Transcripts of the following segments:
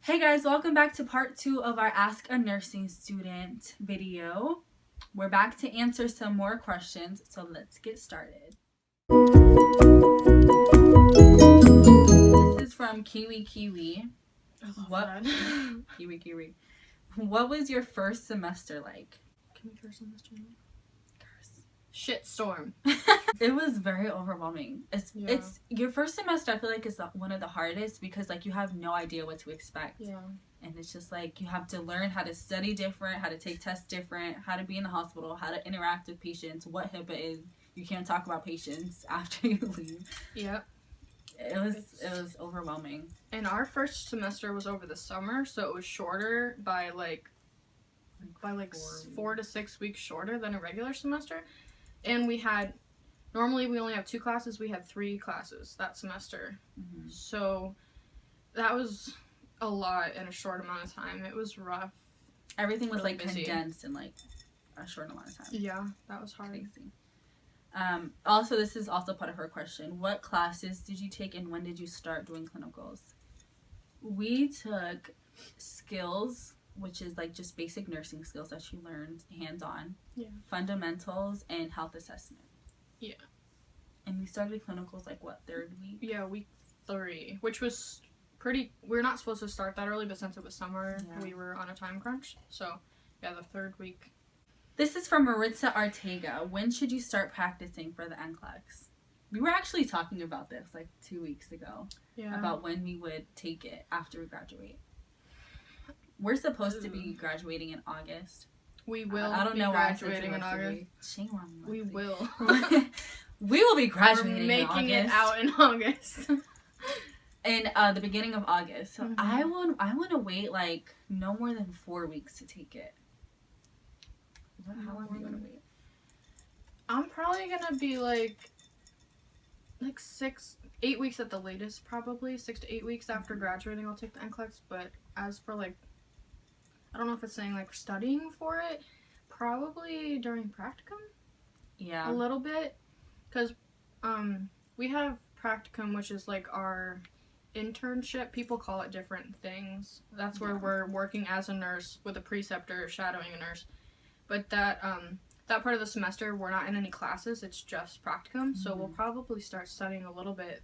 Hey guys, welcome back to part 2 of our Ask a Nursing Student video. We're back to answer some more questions, so let's get started. This is from Kiwi. Kiwi. What was your first semester like? First semester? Shitstorm. It was very overwhelming. It's your first semester. I feel like is one of the hardest because like you have no idea what to expect. Yeah. And it's just like you have to learn how to study different, how to take tests different, how to be in the hospital, how to interact with patients, what HIPAA is. You can't talk about patients after you leave. Yep. It was overwhelming. And our first semester was over the summer, so it was shorter by like 4 to 6 weeks shorter than a regular semester. And normally we only have 2 classes, we had 3 classes that semester. Mm-hmm. So that was a lot in a short amount of time. It was rough. Everything was really like busy. Condensed in like a short amount of time. Yeah, that was hard. Crazy. Also, this is also part of her question. What classes did you take and when did you start doing clinicals? We took skills, which is like just basic nursing skills that you learned hands-on. Yeah. Fundamentals and health assessment. Yeah. And we started clinicals like what, 3rd week? Yeah, week 3, which was we're not supposed to start that early, but since it was summer, we were on a time crunch. So, yeah, the 3rd week. This is from Maritza Artega. When should you start practicing for the NCLEX? We were actually talking about this like 2 weeks ago. Yeah. About when we would take it after we graduate. We're supposed to be graduating in August. We will. I don't know why graduating in August. Shame on me. We will. We will be graduating We're making in August. it out in August. In the beginning of August. So I want to wait like no more than 4 weeks to take it. How long are you going to wait? I'm probably going to be like 8 weeks at the latest, probably. 6 to 8 weeks after graduating, I'll take the NCLEX. But as for like, I don't know if it's saying like studying for it, probably during practicum. Yeah. A little bit. Because we have practicum, which is like our internship. People call it different things. That's where we're working as a nurse with a preceptor shadowing a nurse. But that part of the semester, we're not in any classes. It's just practicum. So we'll probably start studying a little bit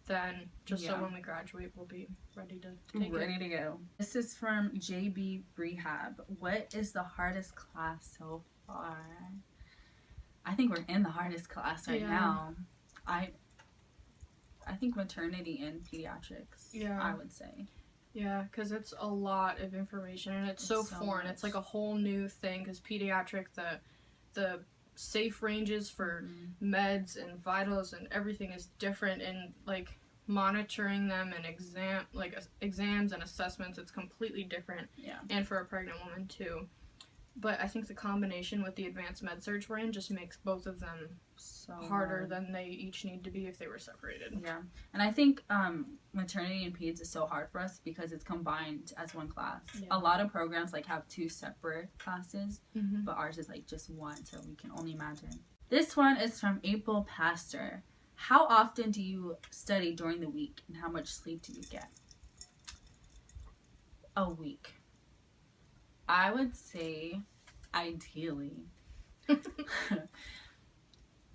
then, just so when we graduate, we'll be ready to take Ready to go. This is from JB Rehab. What is the hardest class so far? I think we're in the hardest class right now. I think maternity and pediatrics, I would say. Yeah, because it's a lot of information, and it's so foreign. Much. It's like a whole new thing, because pediatric, the safe ranges for meds and vitals and everything is different, and like monitoring them and exams and assessments, it's completely different. Yeah. And for a pregnant woman, too. But I think the combination with the advanced med surg we're in just makes both of them so harder than they each need to be if they were separated. Yeah. And I think maternity and peds is so hard for us because it's combined as one class. Yeah. A lot of programs like have 2 separate classes, but ours is like just one, so we can only imagine. This one is from April Pastor. How often do you study during the week and how much sleep do you get? A week. I would say, ideally,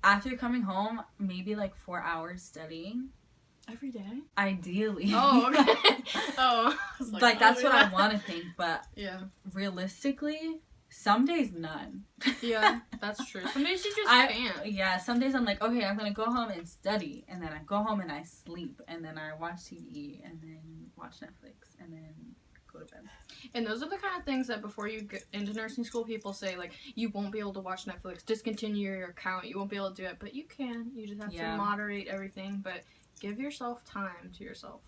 after coming home, maybe like 4 hours studying. Every day? Ideally. Oh, okay. Like that's what I want to think, but realistically, some days none. Yeah, that's true. Some days you just can't. Yeah, some days I'm like, okay, I'm going to go home and study, and then I go home and I sleep, and then I watch TV, and then watch Netflix, and then go to bed. And those are the kind of things that before you get into nursing school, people say, like, you won't be able to watch Netflix, discontinue your account, you won't be able to do it, but you can. You just have to moderate everything, but give yourself time to yourself.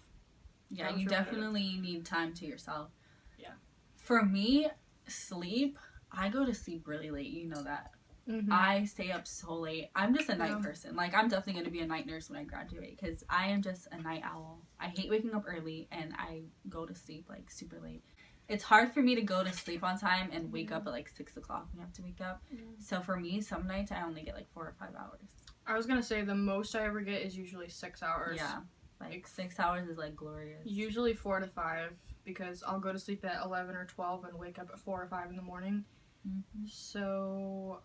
Yeah, you definitely need time to yourself. Yeah. For me, sleep, I go to sleep really late, you know that. I stay up so late. I'm just a night person. Like, I'm definitely going to be a night nurse when I graduate because I am just a night owl. I hate waking up early, and I go to sleep, like, super late. It's hard for me to go to sleep on time and wake up at, like, 6 o'clock when I have to wake up. So, for me, some nights I only get, like, 4 or 5 hours. I was going to say the most I ever get is usually 6 hours. Yeah. Like 6 hours is like glorious. Usually 4 to 5 because I'll go to sleep at 11 or 12 and wake up at 4 or 5 in the morning. Mm-hmm. So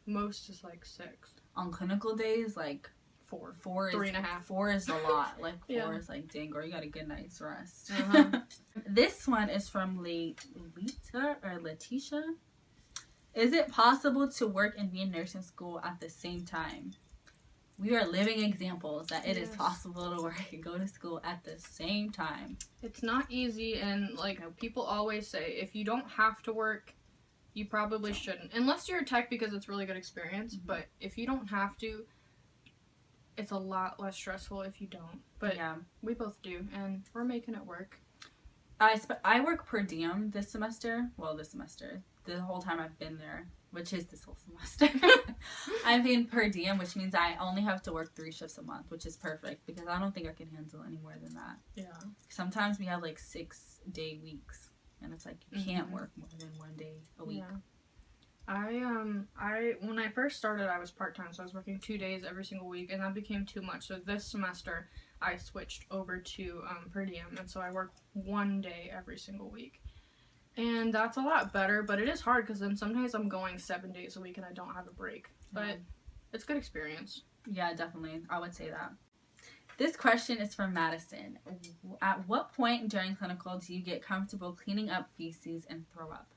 most is like 6. On clinical days, like 4. 4 is 3.5. 4 is a lot. Like 4 yeah. is like, dang, girl, you got a good night's rest. Uh-huh. This one is from Letitia. Is it possible to work and be in nursing school at the same time? We are living examples that it is possible to work and go to school at the same time. It's not easy, and like people always say, if you don't have to work, you probably shouldn't. Unless you're a tech because it's really good experience, mm-hmm. But if you don't have to, it's a lot less stressful if you don't. But yeah, we both do, and we're making it work. I work per diem this semester. Well, this semester. The whole time I've been there, which is this whole semester. I've been per diem, which means I only have to work 3 shifts a month, which is perfect because I don't think I can handle any more than that. Yeah. Sometimes we have like 6-day weeks, and it's like you can't work more than 1 day a week. Yeah. I when I first started, I was part-time, so I was working 2 days every single week, and that became too much. So this semester, I switched over to per diem, and so I work 1 day every single week. And that's a lot better, but it is hard because then sometimes I'm going 7 days a week and I don't have a break. But it's good experience. Yeah, definitely. I would say that. This question is from Madison. At what point during clinical do you get comfortable cleaning up feces and throw up?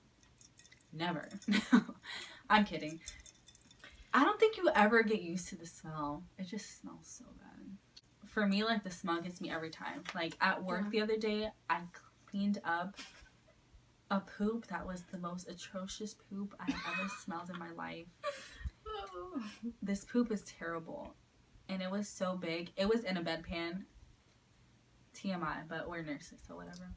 Never. I'm kidding. I don't think you ever get used to the smell. It just smells so bad. For me, like, the smell gets me every time. Like, at work the other day, I cleaned up a poop that was the most atrocious poop I have ever smelled in my life. This poop is terrible. And it was so big. It was in a bedpan. TMI, but we're nurses, so whatever.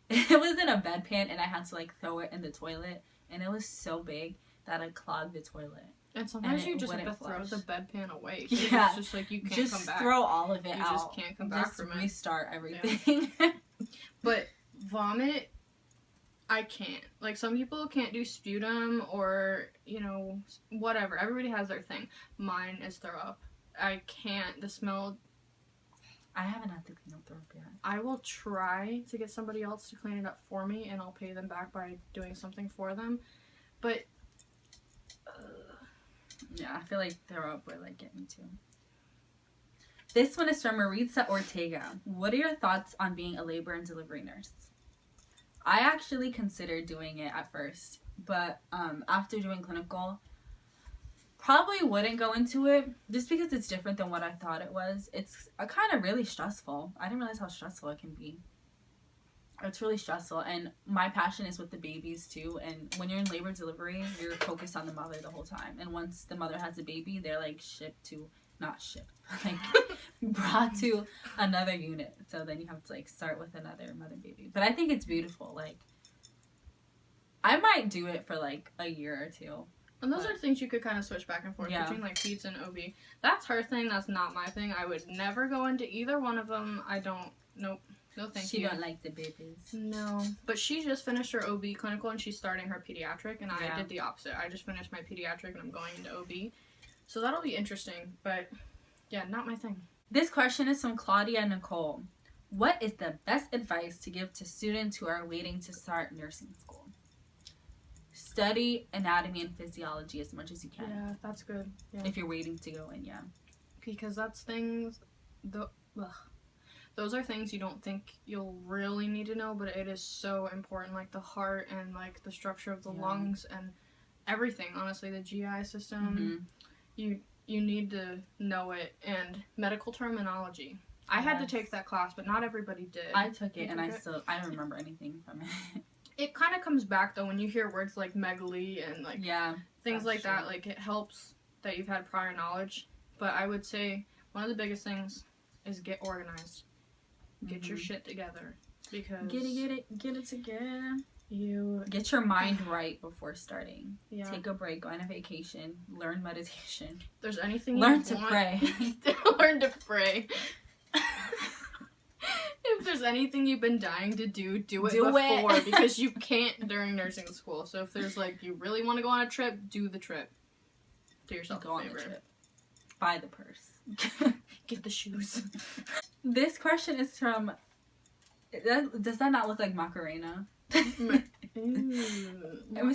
It was in a bedpan, and I had to, like, throw it in the toilet. And it was so big that I clogged the toilet. And sometimes you just have to throw the bedpan away. Yeah. It's just like you can't come back. Just throw all of it out. You just can't come back from it. Restart everything. Yeah. But vomit, I can't. Like, some people can't do sputum or, you know, whatever. Everybody has their thing. Mine is throw up. I can't. The smell... I haven't had to clean up throw up yet. I will try to get somebody else to clean it up for me, and I'll pay them back by doing something for them. But... yeah, I feel like throw up would, like, get me too. This one is from Maritza Ortega. What are your thoughts on being a labor and delivery nurse? I actually considered doing it at first, but after doing clinical, probably wouldn't go into it just because it's different than what I thought it was. It's kind of really stressful. I didn't realize how stressful it can be. It's really stressful, and my passion is with the babies too. And when you're in labor and delivery, you're focused on the mother the whole time. And once the mother has a baby, they're like brought to another unit. So then you have to like start with another mother baby. But I think it's beautiful. Like, I might do it for like a year or two. And those are things you could kind of switch back and forth between like peds and OB. That's her thing. That's not my thing. I would never go into either one of them. I don't. Nope. No, thank you. She don't like the babies. No. But she just finished her OB clinical and she's starting her pediatric, and I did the opposite. I just finished my pediatric and I'm going into OB. So that'll be interesting, but yeah, not my thing. This question is from Claudia Nicole. What is the best advice to give to students who are waiting to start nursing school? Study anatomy and physiology as much as you can. Yeah, that's good. Yeah. If you're waiting to go in, Because that's things... Those are things you don't think you'll really need to know, but it is so important, like the heart and like the structure of the lungs and everything, honestly, the GI system. Mm-hmm. You need to know it, and medical terminology. I had to take that class, but not everybody did. I took it, and I don't remember anything from it. It kind of comes back, though, when you hear words like megaly and like things like that. Like, it helps that you've had prior knowledge, but I would say one of the biggest things is get organized. Get your shit together, because get it together. You get your mind right before starting. Yeah. Take a break, go on a vacation, learn meditation. If there's anything learn to pray. Learn to pray. If there's anything you've been dying to do it before because you can't during nursing school. So if there's like you really want to go on a trip, do the trip. Do yourself a favor. On the trip. Buy the purse. Get the shoes. This question is from... Does that not look like Macarena? I'm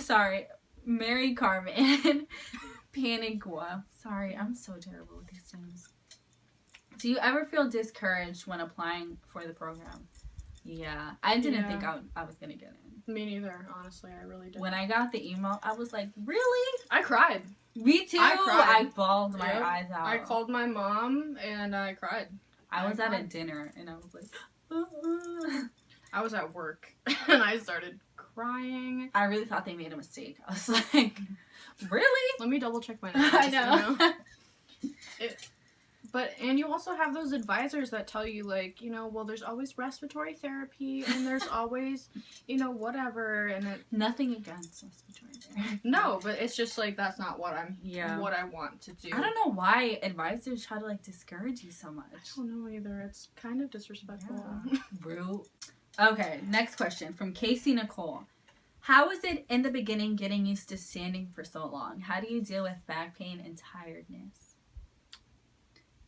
sorry. Mary Carmen Panigua. Sorry, I'm so terrible with these names. Do you ever feel discouraged when applying for the program? Yeah. I didn't think I was going to get in. Me neither, honestly. I really didn't. When I got the email, I was like, really? I cried. Me too. I bawled my eyes out. I called my mom and I cried. I was at a dinner and I was like, I was at work and I started crying. I really thought they made a mistake. I was like, really? Let me double check my notes. I know. And you also have those advisors that tell you, like, you know, well, there's always respiratory therapy and there's always, you know, whatever. And nothing against respiratory therapy. No, but it's just like that's not what what I want to do. I don't know why advisors try to like discourage you so much. I don't know either. It's kind of disrespectful. Yeah. Rude. Okay, next question from Casey Nicole. How was it in the beginning getting used to standing for so long? How do you deal with back pain and tiredness?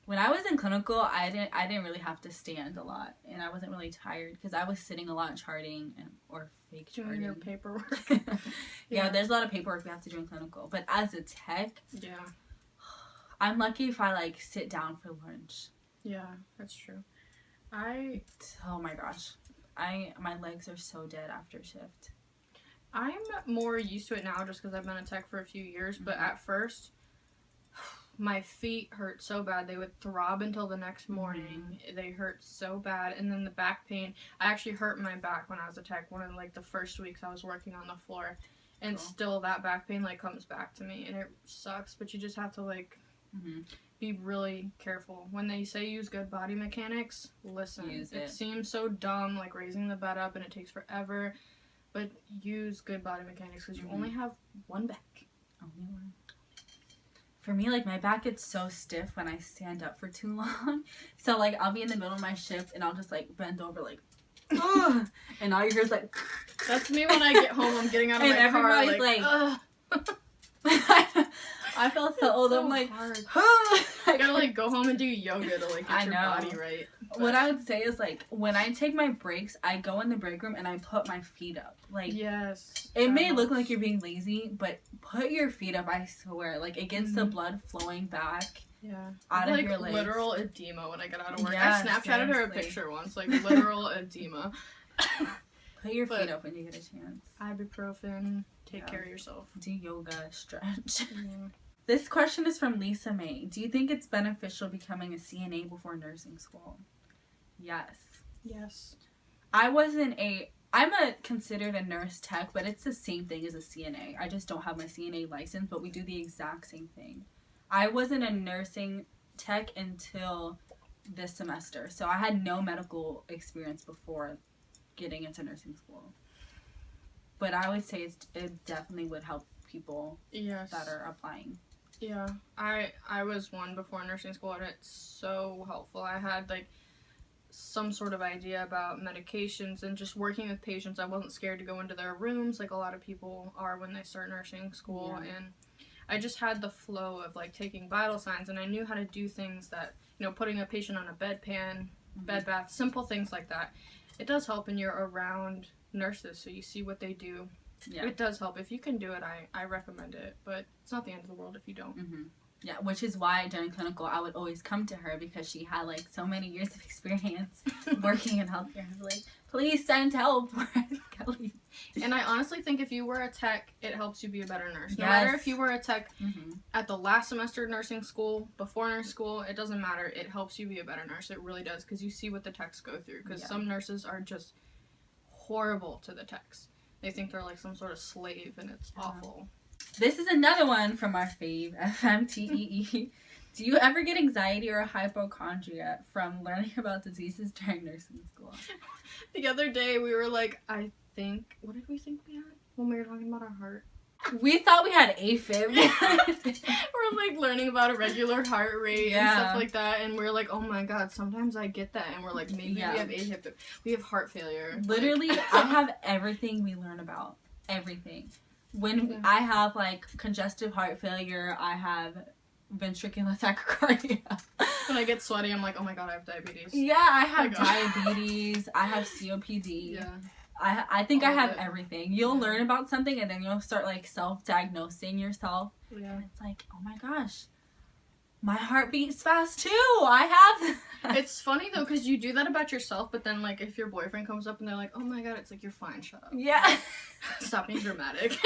When I was in clinical, I didn't really have to stand a lot, and I wasn't really tired because I was sitting a lot charting or fake charting. Doing your paperwork. Yeah, there's a lot of paperwork we have to do in clinical. But as a tech, I'm lucky if I like sit down for lunch. Yeah, that's true. Oh my gosh, my legs are so dead after shift. I'm more used to it now just because I've been a tech for a few years, but at first, my feet hurt so bad. They would throb until the next morning. They hurt so bad. And then the back pain, I actually hurt my back when I was a tech. One of like the first weeks I was working on the floor. And still that back pain like comes back to me. And it sucks, but you just have to like be really careful. When they say use good body mechanics, listen. Use it seems so dumb, like raising the bed up and it takes forever. But use good body mechanics because you only have one back. Only one. For me, like, my back gets so stiff when I stand up for too long. So, like, I'll be in the middle of my shift, and I'll just, like, bend over, like, ugh, and all you hear is, like... That's me when I get home. I'm getting out of my car, and everybody's like... I feel so old. I'm like... I gotta, like, go home and do yoga to, like, get your body right. But what I would say is, like, when I take my breaks, I go in the break room and I put my feet up. Like, yes. It may look like you're being lazy, but put your feet up, I swear. Like, it gets the blood flowing back out of your legs. Literal edema when I get out of work. I Snapchatted her a picture once. Like, literal edema. Put your feet up when you get a chance. Ibuprofen. Take care of yourself. Do yoga, stretch. This question is from Lisa May. Do you think it's beneficial becoming a CNA before nursing school? Yes. Yes. I'm considered a nurse tech, but it's the same thing as a CNA. I just don't have my CNA license, but we do the exact same thing. I wasn't a nursing tech until this semester, so I had no medical experience before getting into nursing school. But I would say it definitely would help people that are applying. Yeah, I was one before nursing school, and it's so helpful. I had, like, some sort of idea about medications and just working with patients. I wasn't scared to go into their rooms like a lot of people are when they start nursing school, and I just had the flow of, like, taking vital signs, and I knew how to do things that, you know, putting a patient on a bedpan, bed bath, simple things like that. It does help when you're around nurses, so you see what they do. Yeah. It does help. If you can do it, I recommend it, but it's not the end of the world if you don't. Yeah, which is why during clinical, I would always come to her because she had, like, so many years of experience working in healthcare. I was like, please send help. And I honestly think if you were a tech, it helps you be a better nurse. No matter if you were a tech at the last semester of nursing school, before nursing school, it doesn't matter. It helps you be a better nurse. It really does, because you see what the techs go through, because some nurses are just horrible to the techs. They think they're like some sort of slave, and it's awful. This is another one from our fave, FMTEE. Do you ever get anxiety or hypochondria from learning about diseases during nursing school? The other day, we were like, what did we think we had when we were talking about our heart? We thought we had AFib. We're like learning about irregular heart rate and stuff like that, and we're like, oh my god, sometimes I get that, and we're like, maybe we have AFib, we have heart failure. Literally, I have everything we learn about. Everything. When I have, like, congestive heart failure, I have ventricular tachycardia. When I get sweaty, I'm like, oh my god, I have diabetes. Yeah, I have diabetes. I have COPD. Yeah. I think I have everything. You'll learn about something and then you'll start like self-diagnosing yourself. Yeah. And it's like, oh my gosh, my heart beats fast too. I have. It's funny though, because you do that about yourself, but then like if your boyfriend comes up and they're like, oh my god, it's like, you're fine, shut up. Yeah. Stop being dramatic.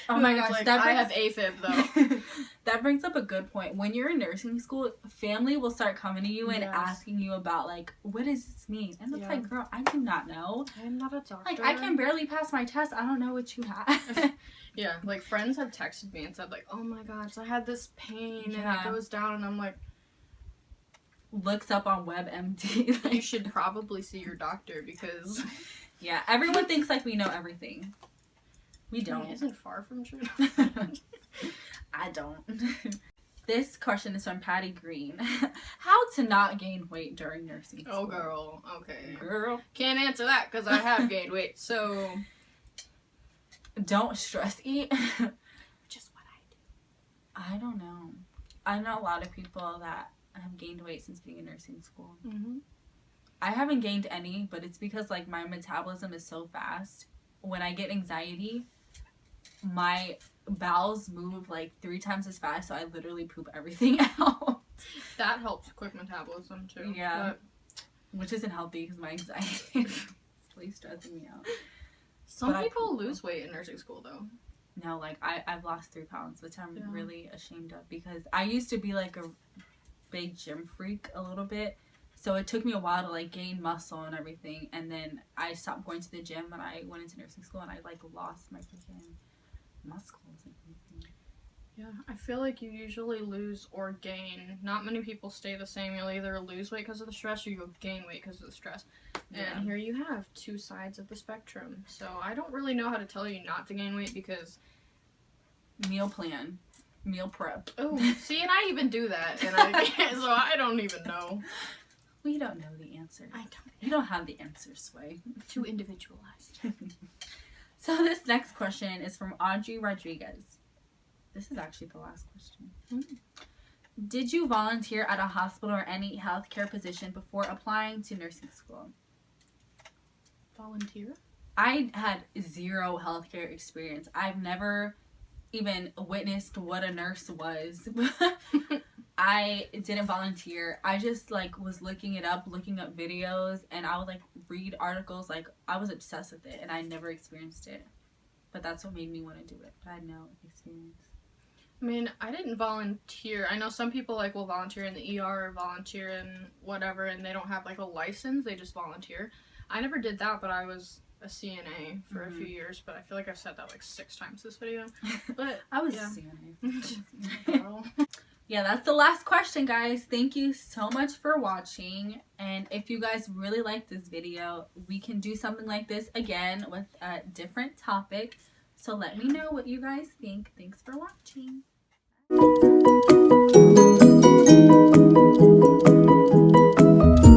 Oh my gosh, like, I have AFib though. That brings up a good point. When you're in nursing school, family will start coming to you and asking you about like, what does this mean? And it's like, girl, I do not know. I'm not a doctor. Like, I can barely pass my test. I don't know what you have. Yeah, like friends have texted me and said like, oh my gosh, I had this pain and it goes down, and I'm like, looks up on WebMD. Like, you should probably see your doctor because yeah, everyone thinks like we know everything. We don't. Isn't far from true. I don't. This question is from Patty Green. How to not gain weight during nursing school? Oh, girl. Okay. Girl. Can't answer that because I have gained weight, so... Don't stress eat. Just what I do. I don't know. I know a lot of people that have gained weight since being in nursing school. Mm-hmm. I haven't gained any, but it's because like my metabolism is so fast. When I get anxiety, my bowels move like 3 times as fast, so I literally poop everything out. That helps quick metabolism too. Yeah, which isn't healthy because my anxiety is really stressing me out. Some people lose weight in nursing school though. No, like I've lost 3 pounds, which I'm really ashamed of because I used to be like a big gym freak a little bit. So it took me a while to like gain muscle and everything, and then I stopped going to the gym and I went into nursing school and I like lost my freaking muscles and everything. Yeah, I feel like you usually lose or gain. Not many people stay the same. You'll either lose weight because of the stress or you'll gain weight because of the stress. And here you have 2 sides of the spectrum. So I don't really know how to tell you not to gain weight because... Meal plan. Meal prep. Oh, see, and I even do that. And so I don't even know. We don't know the answer. I don't. You don't have the answers, Sway. Too individualized. So this next question is from Audrey Rodriguez. This is actually the last question. Mm-hmm. Did you volunteer at a hospital or any healthcare position before applying to nursing school? Volunteer? I had 0 healthcare experience. I've never even witnessed what a nurse was. I didn't volunteer. I just like was looking up videos, and I would like read articles. Like I was obsessed with it, and I never experienced it. But that's what made me want to do it. But I had no experience. I mean, I didn't volunteer. I know some people like will volunteer in the ER or volunteer in whatever, and they don't have like a license. They just volunteer. I never did that, but I was a CNA for a few years. But I feel like I've said that like 6 times this video. But I was CNA. Yeah, that's the last question, guys. Thank you so much for watching. And if you guys really like this video, we can do something like this again with a different topic. So let me know what you guys think. Thanks for watching.